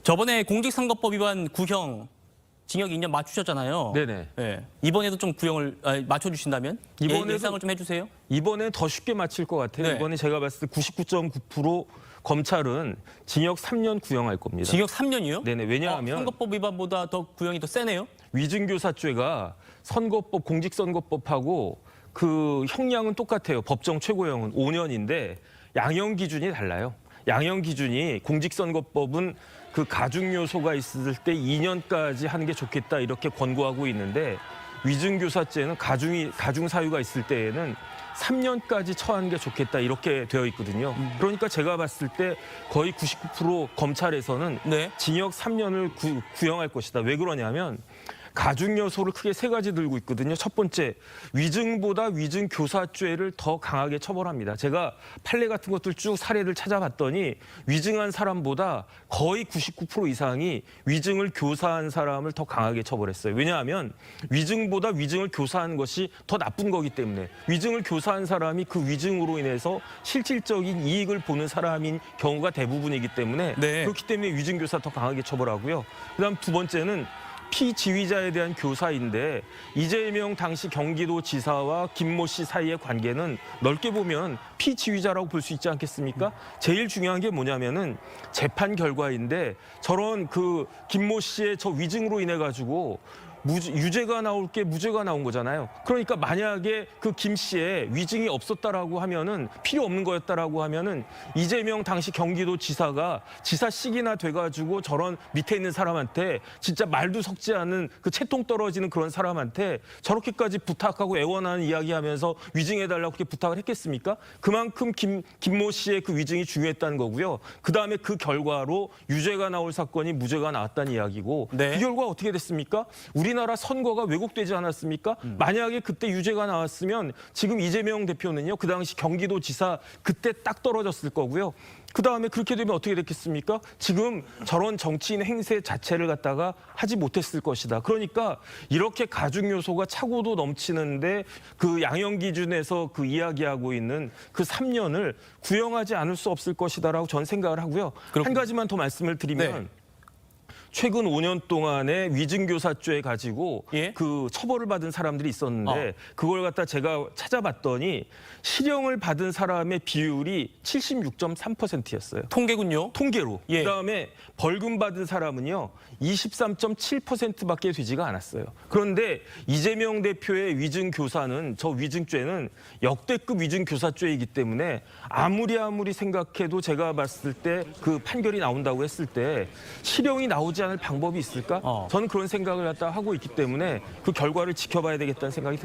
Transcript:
저번에 공직선거법 위반 구형 징역 2년 맞추셨잖아요. 네네. 네. 이번에도 좀 구형을 맞춰주신다면 예상을 좀 해주세요. 이번에 더 쉽게 맞힐 것 같아요. 네. 이번에 제가 봤을 때 99.9% 검찰은 징역 3년 구형할 겁니다. 징역 3년이요? 네네. 왜냐하면 선거법 위반보다 더 구형이 더 세네요. 위증교사죄가 선거법, 공직선거법하고 그 형량은 똑같아요. 법정 최고형은 5년인데 양형 기준이 달라요. 양형 기준이 공직선거법은 그 가중 요소가 있을 때 2년까지 하는 게 좋겠다 이렇게 권고하고 있는데 위증교사죄는 가중 사유가 있을 때에는 3년까지 처하는 게 좋겠다 이렇게 되어 있거든요. 그러니까 제가 봤을 때 거의 99% 검찰에서는 네. 징역 3년을 구형할 것이다. 왜 그러냐면 가중 요소를 크게 세 가지 들고 있거든요. 첫 번째, 위증보다 위증교사죄를 더 강하게 처벌합니다. 제가 판례 같은 것들 쭉 사례를 찾아봤더니 위증한 사람보다 거의 99% 이상이 위증을 교사한 사람을 더 강하게 처벌했어요. 왜냐하면 위증보다 위증을 교사한 것이 더 나쁜 거기 때문에 위증을 교사한 사람이 그 위증으로 인해서 실질적인 이익을 보는 사람인 경우가 대부분이기 때문에 네. 그렇기 때문에 위증교사 더 강하게 처벌하고요. 그다음 두 번째는 피지휘자에 대한 교사인데 이재명 당시 경기도지사와 김모 씨 사이의 관계는 넓게 보면 피지휘자라고 볼 수 있지 않겠습니까? 제일 중요한 게 뭐냐면은 재판 결과인데 저런 그 김모 씨의 저 위증으로 인해 가지고 유죄가 나올 게 무죄가 나온 거잖아요. 그러니까 만약에 그 김 씨의 위증이 없었다라고 하면은 필요 없는 거였다라고 하면은 이재명 당시 경기도지사가 지사식이나 돼가지고 저런 밑에 있는 사람한테 진짜 말도 섞지 않은 그 채통 떨어지는 그런 사람한테 저렇게까지 부탁하고 애원하는 이야기하면서 위증해달라고 그렇게 부탁을 했겠습니까? 그만큼 김모 씨의 그 위증이 중요했다는 거고요. 그 다음에 그 결과로 유죄가 나올 사건이 무죄가 나왔다는 이야기고 네. 이 결과 어떻게 됐습니까? 우리나라 선거가 왜곡되지 않았습니까? 만약에 그때 유죄가 나왔으면 지금 이재명 대표는요. 그 당시 경기도지사 그때 딱 떨어졌을 거고요. 그다음에 그렇게 되면 어떻게 됐겠습니까? 지금 저런 정치인 행세 자체를 갖다가 하지 못했을 것이다. 그러니까 이렇게 가중 요소가 차고도 넘치는데 그 양형 기준에서 그 이야기하고 있는 그 3년을 구형하지 않을 수 없을 것이다라고 저는 생각을 하고요. 그렇군요. 한 가지만 더 말씀을 드리면 네. 최근 5년 동안에 위증교사죄 가지고 예? 그 처벌을 받은 사람들이 있었는데 그걸 갖다 제가 찾아봤더니 실형을 받은 사람의 비율이 76.3%였어요. 통계군요. 통계로. 예. 그다음에 벌금 받은 사람은요. 23.7%밖에 되지가 않았어요. 그런데 이재명 대표의 위증교사는 저 위증죄는 역대급 위증교사죄이기 때문에 아무리 생각해도 제가 봤을 때 그 판결이 나온다고 했을 때 실형이 나오지 않을 방법이 있을까? 저는 그런 생각을 갖다 하고 있기 때문에 그 결과를 지켜봐야 되겠다는 생각이 듭니다.